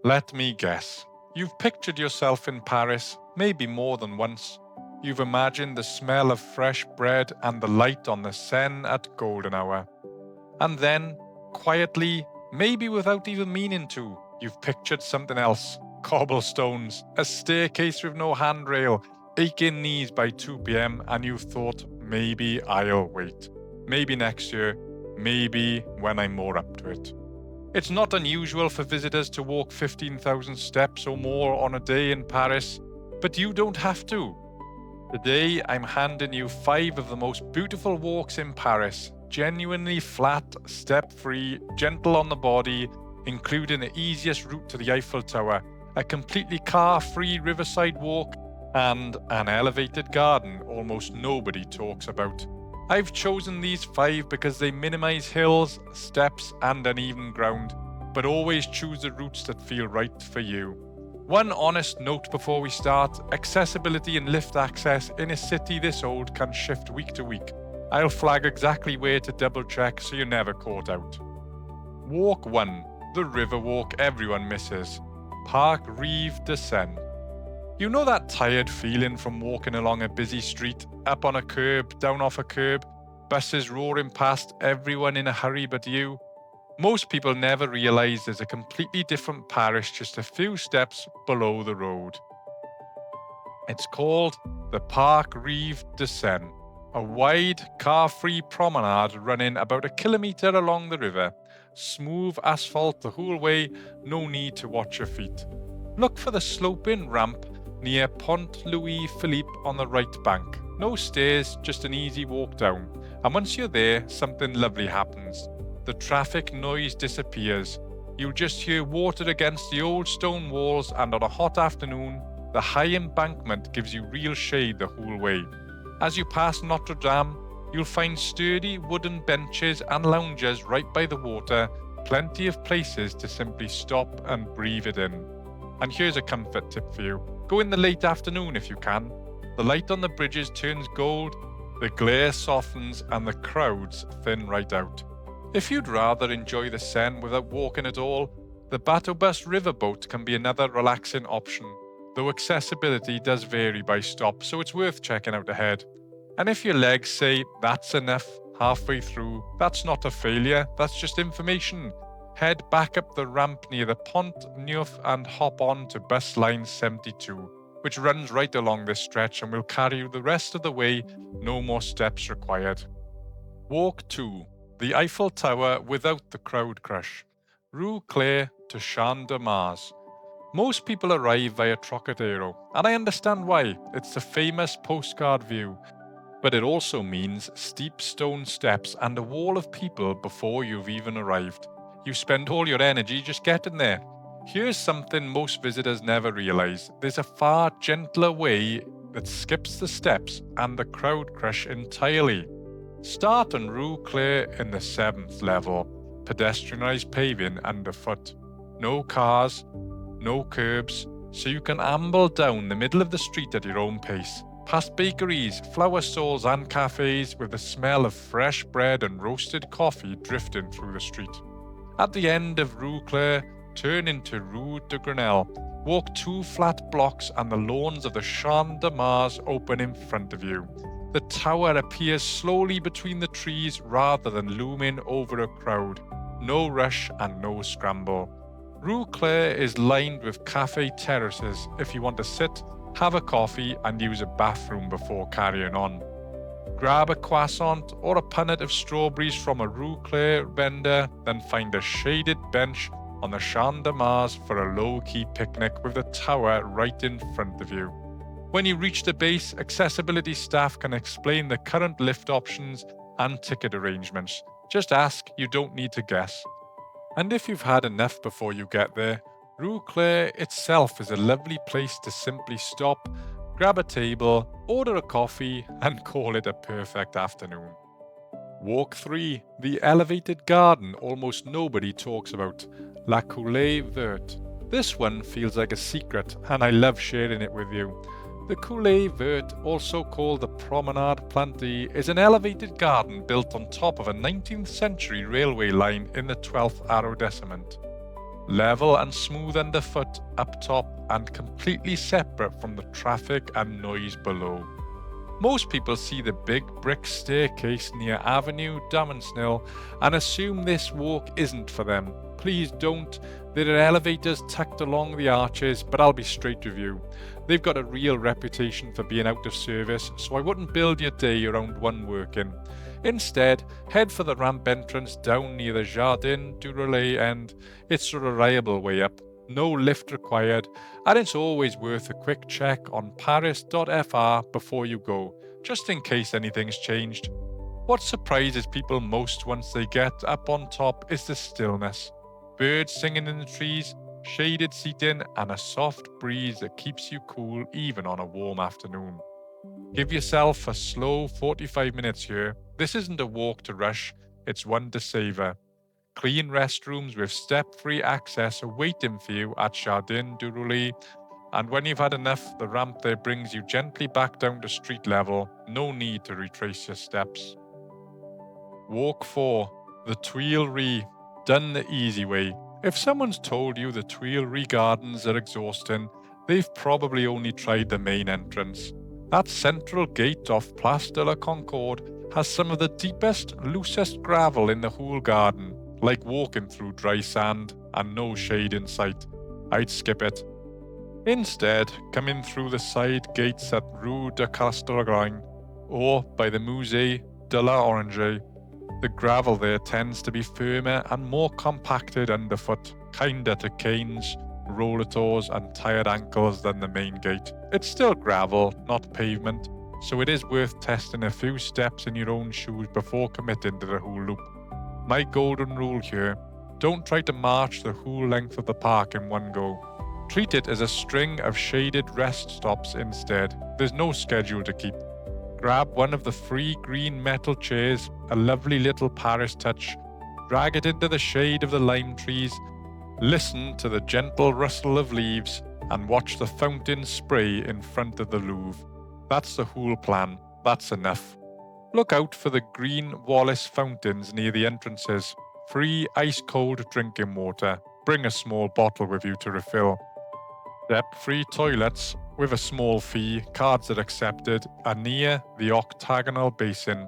Let me guess. You've pictured yourself in Paris, maybe more than once. You've imagined the smell of fresh bread and the light on the Seine at golden hour. And then, quietly, maybe without even meaning to, you've pictured something else. Cobblestones, a staircase with no handrail, aching knees by 2 p.m. and you've thought, maybe I'll wait. Maybe next year, maybe when I'm more up to it. It's not unusual for visitors to walk 15,000 steps or more on a day in Paris, but you don't have to. Today, I'm handing you 5 of the most beautiful walks in Paris, genuinely flat, step-free, gentle on the body, including the easiest route to the Eiffel Tower, a completely car-free riverside walk, and an elevated garden almost nobody talks about. I've chosen these 5 because they minimize hills, steps, and uneven ground, but always choose the routes that feel right for you. One honest note before we start: accessibility and lift access in a city this old can shift week to week. I'll flag exactly where to double check so you're never caught out. Walk 1, the river walk everyone misses. Parc Rives de Seine. You know that tired feeling from walking along a busy street, up on a curb, down off a curb, buses roaring past, everyone in a hurry but you? Most people never realise there's a completely different Paris just a few steps below the road. It's called the Parc Rives de Seine, a wide, car-free promenade running about 1 kilometre along the river. Smooth asphalt the whole way, no need to watch your feet. Look for the sloping ramp near Pont Louis Philippe on the right bank. No stairs, just an easy walk down. And once you're there, something lovely happens. The traffic noise disappears. You'll just hear water against the old stone walls, and on a hot afternoon, the high embankment gives you real shade the whole way. As you pass Notre Dame, you'll find sturdy wooden benches and lounges right by the water, plenty of places to simply stop and breathe it in. And here's a comfort tip for you. Go in the late afternoon if you can. The light on the bridges turns gold, the glare softens, and the crowds thin right out. If you'd rather enjoy the Seine without walking at all, the Bateau Bus riverboat can be another relaxing option, though accessibility does vary by stop, so it's worth checking out ahead. And if your legs say, that's enough, halfway through, that's not a failure, that's just information. Head back up the ramp near the Pont Neuf and hop on to bus line 72, which runs right along this stretch and will carry you the rest of the way, no more steps required. Walk 2, the Eiffel Tower without the crowd crush. Rue Cler to Champ de Mars. Most people arrive via Trocadero, and I understand why. It's the famous postcard view. But it also means steep stone steps and a wall of people before you've even arrived. You spend all your energy just getting there. Here's something most visitors never realise. There's a far gentler way that skips the steps and the crowd crush entirely. Start on Rue Cler in the 7th level, pedestrianised paving underfoot. No cars, no curbs, so you can amble down the middle of the street at your own pace. Past bakeries, flower stalls and cafes with the smell of fresh bread and roasted coffee drifting through the street. At the end of Rue Cler, turn into Rue de Grenelle. Walk 2 flat blocks and the lawns of the Champ de Mars open in front of you. The tower appears slowly between the trees rather than looming over a crowd. No rush and no scramble. Rue Cler is lined with cafe terraces if you want to sit, have a coffee and use a bathroom before carrying on. Grab a croissant or a punnet of strawberries from a Rue Cler vendor, then find a shaded bench on the Champ de Mars for a low-key picnic with the tower right in front of you. When you reach the base, accessibility staff can explain the current lift options and ticket arrangements. Just ask, you don't need to guess. And if you've had enough before you get there, Rue Cler itself is a lovely place to simply stop, grab a table, order a coffee, and call it a perfect afternoon. Walk 3, the elevated garden almost nobody talks about, La Coulée Verte. This one feels like a secret, and I love sharing it with you. The Coulée Verte, also called the Promenade Plantée, is an elevated garden built on top of a 19th century railway line in the 12th arrondissement. level and smooth underfoot up top and completely separate from the traffic and noise below. Most people see the big brick staircase near Avenue Damansnil and assume this walk isn't for them. Please don't. There are elevators tucked along the arches, but I'll be straight with you. They've got a real reputation for being out of service, so I wouldn't build your day around one working. Instead, head for the ramp entrance down near the Jardin du Relais end. It's a reliable way up, no lift required, and it's always worth a quick check on paris.fr before you go, just in case anything's changed. What surprises people most once they get up on top is the stillness. Birds singing in the trees, shaded seating, and a soft breeze that keeps you cool even on a warm afternoon. Give yourself a slow 45 minutes here. This isn't a walk to rush, it's one to savour. Clean restrooms with step-free access are waiting for you at Jardin du Relais, and when you've had enough, the ramp there brings you gently back down to street level. No need to retrace your steps. Walk 4. The Tuileries. Done the easy way. If someone's told you the Tuileries Gardens are exhausting, they've probably only tried the main entrance. That central gate off Place de la Concorde has some of the deepest, loosest gravel in the whole garden, like walking through dry sand and no shade in sight. I'd skip it. Instead, come in through the side gates at Rue de Castelgrain or by the Musée de l'Orangerie. The gravel there tends to be firmer and more compacted underfoot, kinder to canes, roller toes and tired ankles than the main gate. It's still gravel, not pavement, so it is worth testing a few steps in your own shoes before committing to the whole loop. My golden rule here, don't try to march the whole length of the park in one go. Treat it as a string of shaded rest stops instead. There's no schedule to keep. Grab one of the free green metal chairs, a lovely little Paris touch, drag it into the shade of the lime trees, listen to the gentle rustle of leaves, and watch the fountain spray in front of the Louvre. That's the whole plan. That's enough. Look out for the green Wallace fountains near the entrances. Free ice-cold drinking water. Bring a small bottle with you to refill. Step-free toilets, with a small fee, cards are accepted, are near the octagonal basin.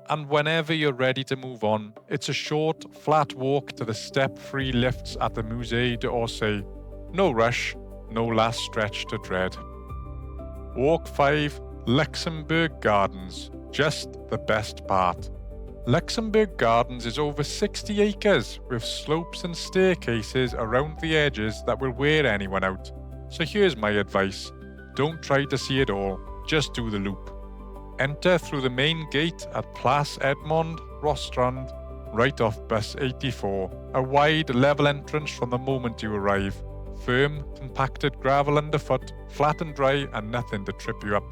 And whenever you're ready to move on, it's a short, flat walk to the step-free lifts at the Musée d'Orsay. No rush, no last stretch to dread. Walk 5, Luxembourg Gardens. Just the best part. Luxembourg Gardens is over 60 acres, with slopes and staircases around the edges that will wear anyone out. So here's my advice. Don't try to see it all, just do the loop. Enter through the main gate at Place Edmond Rostrand, right off bus 84. A wide, level entrance from the moment you arrive. Firm, compacted gravel underfoot, flat and dry, and nothing to trip you up.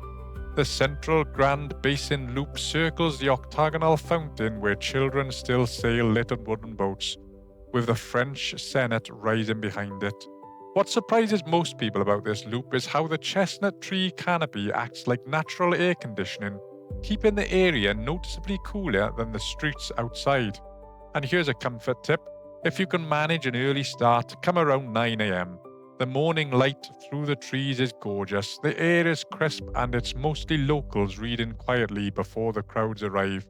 The central grand basin loop circles the octagonal fountain where children still sail little wooden boats, with the French Senate rising behind it. What surprises most people about this loop is how the chestnut tree canopy acts like natural air conditioning, keeping the area noticeably cooler than the streets outside. And here's a comfort tip. If you can manage an early start, come around 9 a.m. The morning light through the trees is gorgeous, the air is crisp, and it's mostly locals reading quietly before the crowds arrive.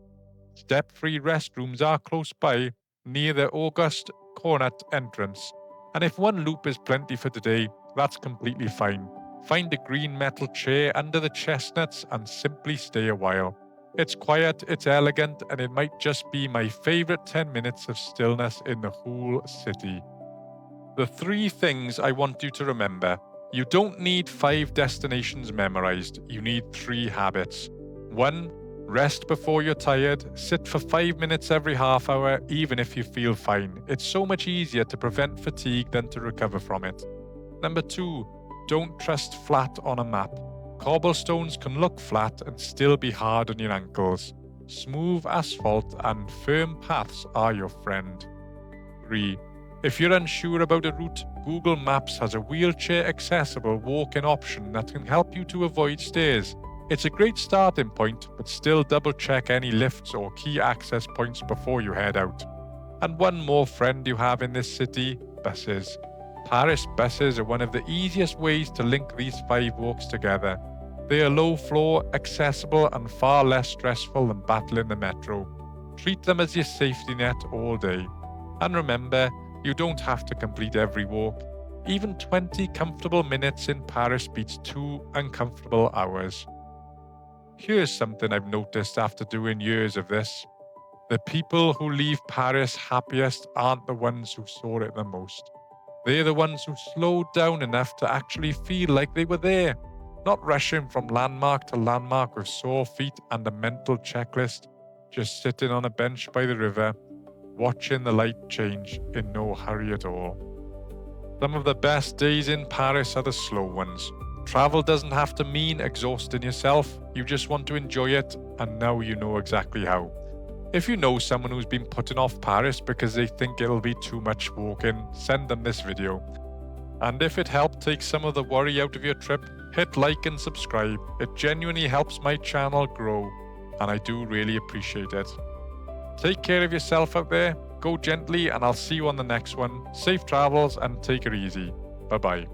Step-free restrooms are close by, near the Auguste Cornet entrance. And if one loop is plenty for today, that's completely fine. Find a green metal chair under the chestnuts and simply stay a while. It's quiet, it's elegant, and it might just be my favourite 10 minutes of stillness in the whole city. The 3 things I want you to remember. You don't need 5 destinations memorised, you need 3 habits. 1. Rest before you're tired. Sit for 5 minutes every half hour, even if you feel fine. It's so much easier to prevent fatigue than to recover from it. Number 2. Don't trust flat on a map. Cobblestones can look flat and still be hard on your ankles. Smooth asphalt and firm paths are your friend. 3. If you're unsure about a route, Google Maps has a wheelchair-accessible walk-in option that can help you to avoid stairs. It's a great starting point, but still double-check any lifts or key access points before you head out. And one more friend you have in this city, buses. Paris buses are one of the easiest ways to link these 5 walks together. They are low floor, accessible, and far less stressful than battling the metro. Treat them as your safety net all day. And remember, you don't have to complete every walk. Even 20 comfortable minutes in Paris beats 2 uncomfortable hours. Here's something I've noticed after doing years of this. The people who leave Paris happiest aren't the ones who saw it the most. They're the ones who slowed down enough to actually feel like they were there, not rushing from landmark to landmark with sore feet and a mental checklist, just sitting on a bench by the river, watching the light change in no hurry at all. Some of the best days in Paris are the slow ones. Travel doesn't have to mean exhausting yourself, you just want to enjoy it, and now you know exactly how. If you know someone who's been putting off Paris because they think it'll be too much walking, send them this video. And if it helped take some of the worry out of your trip, hit like and subscribe. It genuinely helps my channel grow, and I do really appreciate it. Take care of yourself out there, go gently, and I'll see you on the next one. Safe travels and take it easy. Bye bye.